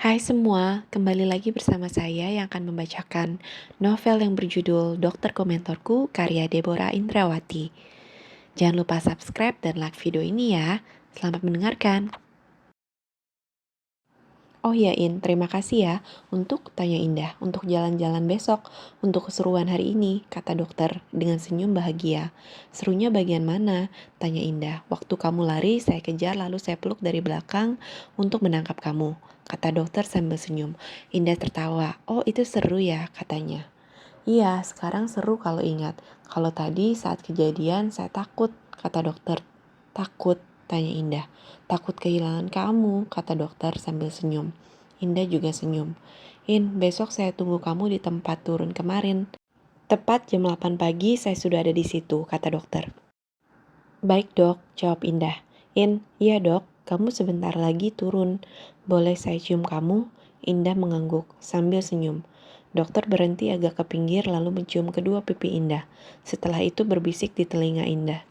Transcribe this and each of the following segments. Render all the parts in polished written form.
Hai semua, kembali lagi bersama saya yang akan membacakan novel yang berjudul Dokter Komentorku karya Deborah Indrawati. Jangan lupa subscribe dan like video ini ya. Selamat mendengarkan. Oh ya In, terima kasih ya untuk tanya indah, untuk jalan-jalan besok, untuk keseruan hari ini, kata dokter dengan senyum bahagia. Serunya bagian mana? Tanya Indah. Waktu kamu lari, saya kejar lalu saya peluk dari belakang untuk menangkap kamu, kata dokter sambil senyum. Indah tertawa. Oh itu seru ya, katanya. Iya, sekarang seru kalau ingat. Kalau tadi saat kejadian saya takut, kata dokter. Takut? Tanya Indah. Takut kehilangan kamu, kata dokter sambil senyum. Indah juga senyum. Besok saya tunggu kamu di tempat turun kemarin. Tepat jam 8 pagi saya sudah ada di situ, kata dokter. Baik dok, jawab Indah. Iya dok, kamu sebentar lagi turun. Boleh saya cium kamu? Indah mengangguk sambil senyum. Dokter berhenti agak ke pinggir lalu mencium kedua pipi Indah. Setelah itu berbisik di telinga Indah.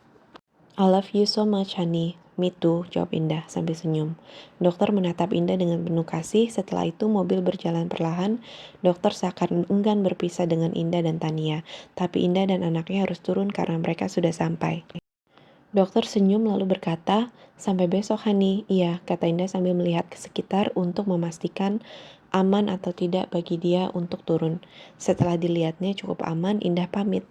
I love you so much, honey. Me too, jawab Indah sambil senyum. Dokter menatap Indah dengan penuh kasih. Setelah itu mobil berjalan perlahan. Dokter seakan enggan berpisah dengan Indah dan Tania. Tapi Indah dan anaknya harus turun karena mereka sudah sampai. Dokter senyum lalu berkata, sampai besok, honey. Iya, kata Indah sambil melihat ke sekitar untuk memastikan aman atau tidak bagi dia untuk turun. Setelah dilihatnya cukup aman, Indah pamit.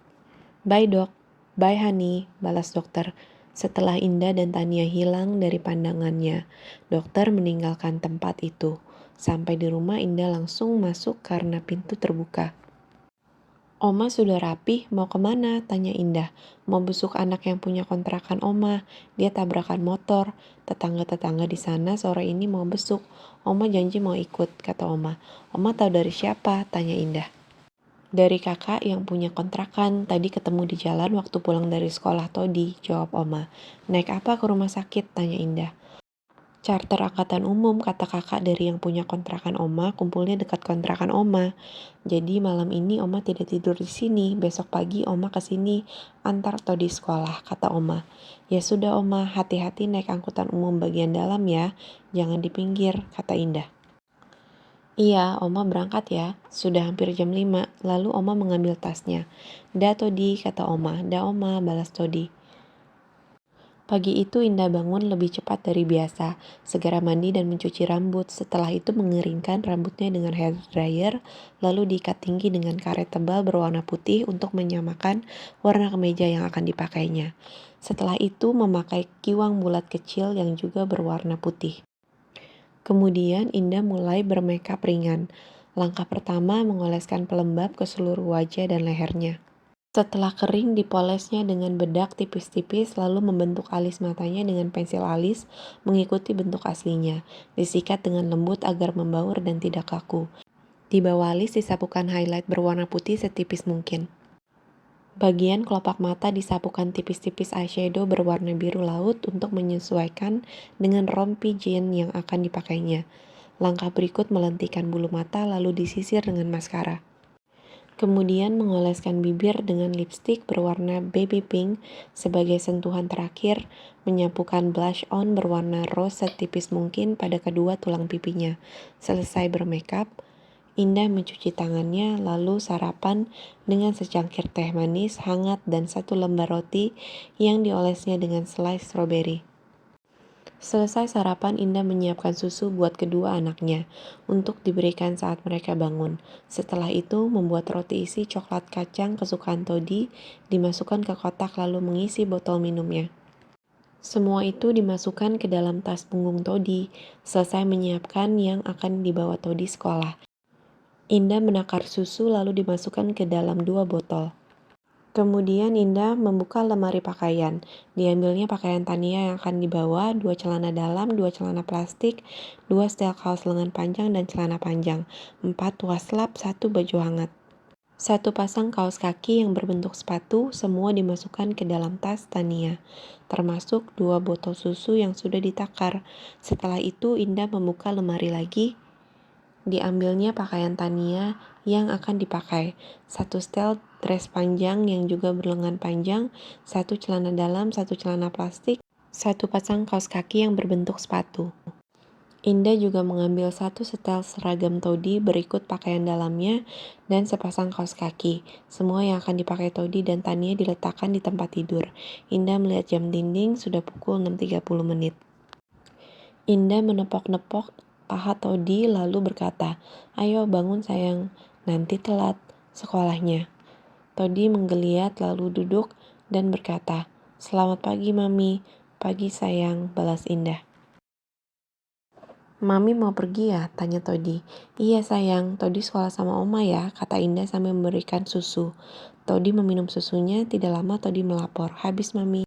Bye dok. Bye honey, balas dokter. Setelah Indah dan Tania hilang dari pandangannya, dokter meninggalkan tempat itu. Sampai di rumah Indah langsung masuk karena pintu terbuka. Oma sudah rapih, mau kemana? Tanya Indah. Mau besuk anak yang punya kontrakan Oma. Dia tabrakan motor. Tetangga-tetangga di sana sore ini mau besuk. Oma janji mau ikut, kata Oma. Oma tahu dari siapa? Tanya Indah. Dari kakak yang punya kontrakan, tadi ketemu di jalan waktu pulang dari sekolah Todi, jawab Oma. Naik apa ke rumah sakit? Tanya Indah. Charter angkatan umum, kata kakak dari yang punya kontrakan Oma, kumpulnya dekat kontrakan Oma. Jadi malam ini Oma tidak tidur di sini, besok pagi Oma ke sini antar Todi sekolah, kata Oma. Ya sudah Oma, hati-hati naik angkutan umum bagian dalam ya, jangan di pinggir, kata Indah. Iya, Oma berangkat ya. Sudah hampir jam 5. Lalu Oma mengambil tasnya. Da Todi, kata Oma. Da Oma, balas Todi. Pagi itu Indah bangun lebih cepat dari biasa. Segera mandi dan mencuci rambut. Setelah itu mengeringkan rambutnya dengan hair dryer, lalu diikat tinggi dengan karet tebal berwarna putih untuk menyamakan warna kemeja yang akan dipakainya. Setelah itu memakai kiwang bulat kecil yang juga berwarna putih. Kemudian Indah mulai bermakeup ringan. Langkah pertama mengoleskan pelembab ke seluruh wajah dan lehernya. Setelah kering dipolesnya dengan bedak tipis-tipis lalu membentuk alis matanya dengan pensil alis mengikuti bentuk aslinya. Disikat dengan lembut agar membaur dan tidak kaku. Di bawah alis disapukan highlight berwarna putih setipis mungkin. Bagian kelopak mata disapukan tipis-tipis eyeshadow berwarna biru laut untuk menyesuaikan dengan rompi jean yang akan dipakainya. Langkah berikut melentikan bulu mata lalu disisir dengan maskara. Kemudian mengoleskan bibir dengan lipstik berwarna baby pink sebagai sentuhan terakhir, menyapukan blush on berwarna rose setipis mungkin pada kedua tulang pipinya. Selesai bermakeup, Indah mencuci tangannya lalu sarapan dengan secangkir teh manis hangat dan satu lembar roti yang diolesnya dengan selai stroberi. Selesai sarapan, Indah menyiapkan susu buat kedua anaknya untuk diberikan saat mereka bangun. Setelah itu, membuat roti isi coklat kacang kesukaan Todi, dimasukkan ke kotak lalu mengisi botol minumnya. Semua itu dimasukkan ke dalam tas punggung Todi. Selesai menyiapkan yang akan dibawa Todi sekolah. Indah menakar susu lalu dimasukkan ke dalam 2 botol. Kemudian Indah membuka lemari pakaian. Diambilnya pakaian Tania yang akan dibawa, 2 celana dalam, 2 celana plastik, 2 setel kaos lengan panjang dan celana panjang, 4 waslap, 1 baju hangat. 1 pasang kaos kaki yang berbentuk sepatu, semua dimasukkan ke dalam tas Tania, termasuk 2 botol susu yang sudah ditakar. Setelah itu Indah membuka lemari lagi. Diambilnya pakaian Tania yang akan dipakai, 1 setel dress panjang yang juga berlengan panjang, 1 celana dalam, 1 celana plastik, 1 pasang kaos kaki yang berbentuk sepatu. Indah juga mengambil satu setel seragam Todi berikut pakaian dalamnya dan sepasang kaos kaki. Semua yang akan dipakai Todi dan Tania diletakkan di tempat tidur. Indah melihat jam dinding sudah pukul 6.30 menit. Indah menepok-nepok paha Todi lalu berkata, "Ayo bangun sayang, nanti telat sekolahnya." Todi menggeliat lalu duduk dan berkata, "Selamat pagi Mami." "Pagi sayang," balas Indah. "Mami mau pergi ya?" tanya Todi. "Iya sayang, Todi sekolah sama Oma ya," kata Indah sambil memberikan susu. Todi meminum susunya, tidak lama Todi melapor, "Habis Mami."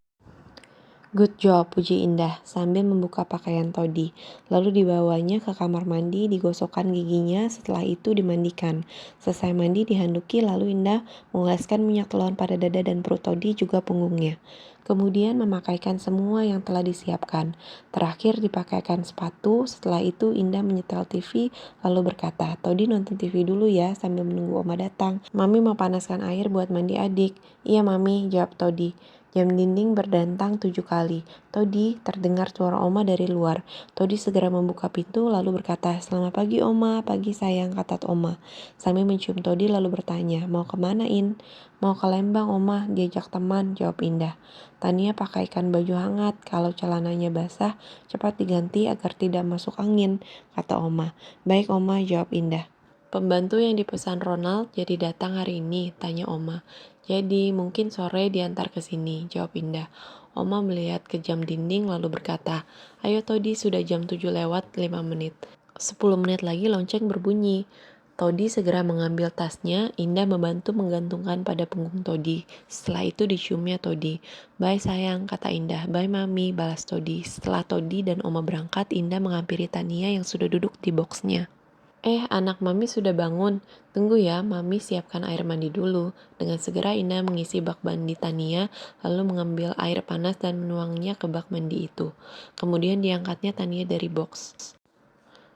"Good job," puji Indah sambil membuka pakaian Todi. Lalu dibawanya ke kamar mandi, digosokkan giginya, setelah itu dimandikan. Selesai mandi dihanduki, lalu Indah mengoleskan minyak telon pada dada dan perut Todi juga punggungnya. Kemudian memakaikan semua yang telah disiapkan. Terakhir dipakaikan sepatu, setelah itu Indah menyetel TV lalu berkata, "Todi nonton TV dulu ya sambil menunggu Oma datang. Mami mau panaskan air buat mandi adik." "Iya Mami," jawab Todi. Jam dinding berdentang 7 kali. "Todi," terdengar suara Oma dari luar. Todi segera membuka pintu lalu berkata, "Selamat pagi Oma." "Pagi sayang," kata Oma. Sambil mencium Todi lalu bertanya, "Mau kemana In?" "Mau ke Lembang Oma, diajak teman," jawab Indah. "Tania pakaikan baju hangat, kalau celananya basah cepat diganti agar tidak masuk angin," kata Oma. "Baik Oma," jawab Indah. "Pembantu yang dipesan Ronald jadi datang hari ini?" tanya Oma. "Jadi mungkin sore diantar ke sini," jawab Indah. Oma melihat ke jam dinding lalu berkata, "Ayo Todi, sudah jam 7 lewat 5 menit. 10 menit lagi lonceng berbunyi." Todi segera mengambil tasnya, Indah membantu menggantungkan pada punggung Todi. Setelah itu diciumnya Todi. "Bye sayang," kata Indah. "Bye Mami," balas Todi. Setelah Todi dan Oma berangkat, Indah menghampiri Tania yang sudah duduk di boxnya. Anak Mami sudah bangun. Tunggu ya, Mami siapkan air mandi dulu." Dengan segera Indah mengisi bak mandi Tania, lalu mengambil air panas dan menuangnya ke bak mandi itu. Kemudian diangkatnya Tania dari box.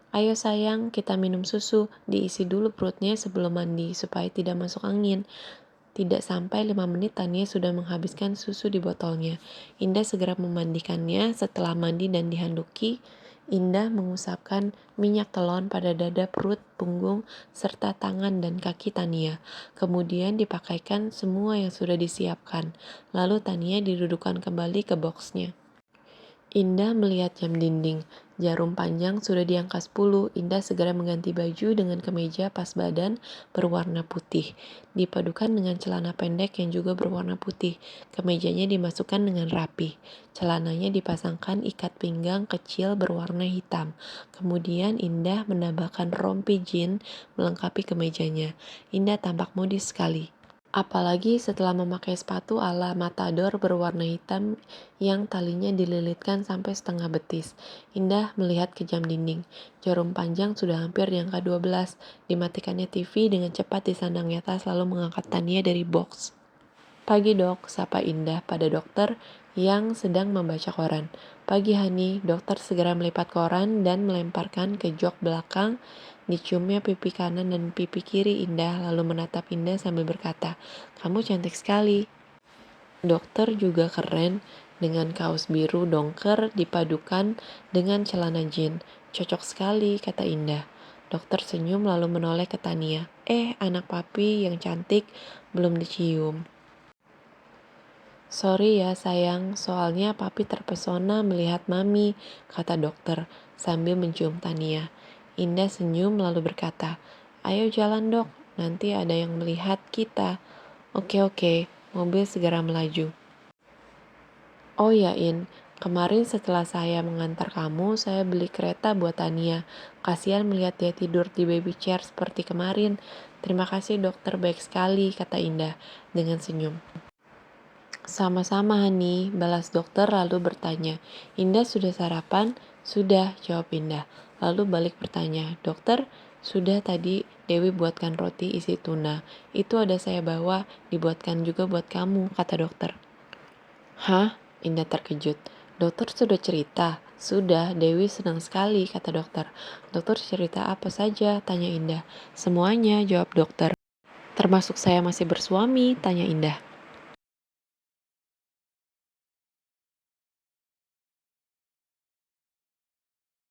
"Ayo sayang, kita minum susu. Diisi dulu perutnya sebelum mandi, supaya tidak masuk angin." Tidak sampai 5 menit Tania sudah menghabiskan susu di botolnya. Indah segera memandikannya. Setelah mandi dan dihanduki, Indah mengusapkan minyak telon pada dada, perut, punggung, serta tangan dan kaki Tania. Kemudian dipakaikan semua yang sudah disiapkan. Lalu Tania didudukan kembali ke boxnya. Indah melihat jam dinding. Jarum panjang sudah di angka 10. Indah segera mengganti baju dengan kemeja pas badan berwarna putih, dipadukan dengan celana pendek yang juga berwarna putih. Kemejanya dimasukkan dengan rapi. Celananya dipasangkan ikat pinggang kecil berwarna hitam. Kemudian Indah menambahkan rompi jean melengkapi kemejanya. Indah tampak modis sekali. Apalagi setelah memakai sepatu ala matador berwarna hitam yang talinya dililitkan sampai setengah betis. Indah melihat ke jam dinding. Jarum panjang sudah hampir di angka 12. Dimatikannya TV dengan cepat disandangnya tas lalu mengangkat Tania dari box. "Pagi dok," sapa Indah pada dokter yang sedang membaca koran. "Pagi Hani." Dokter segera melipat koran dan melemparkan ke jok belakang. Diciumnya pipi kanan dan pipi kiri Indah lalu menatap Indah sambil berkata, "Kamu cantik sekali." Dokter juga keren dengan kaos biru dongker dipadukan dengan celana jean. "Cocok sekali," kata Indah. Dokter senyum lalu menoleh ke Tania. Anak papi yang cantik belum dicium." "Sorry ya sayang, soalnya papi terpesona melihat Mami," kata dokter sambil mencium Tania. Indah senyum lalu berkata, "Ayo jalan dok, nanti ada yang melihat kita." Oke, mobil segera melaju. "Oh ya In, kemarin setelah saya mengantar kamu, saya beli kereta buat Tania. Kasihan melihat dia tidur di baby chair seperti kemarin." "Terima kasih dokter, baik sekali," kata Indah dengan senyum. "Sama-sama Hani," balas dokter lalu bertanya, "Indah sudah sarapan?" "Sudah," jawab Indah. Lalu balik bertanya, "Dokter, sudah tadi Dewi buatkan roti isi tuna. Itu ada saya bawa, dibuatkan juga buat kamu," kata dokter. "Hah?" Indah terkejut. "Dokter sudah cerita?" "Sudah, Dewi senang sekali," kata dokter. "Dokter cerita apa saja?" tanya Indah. "Semuanya," jawab dokter. "Termasuk saya masih bersuami?" tanya Indah.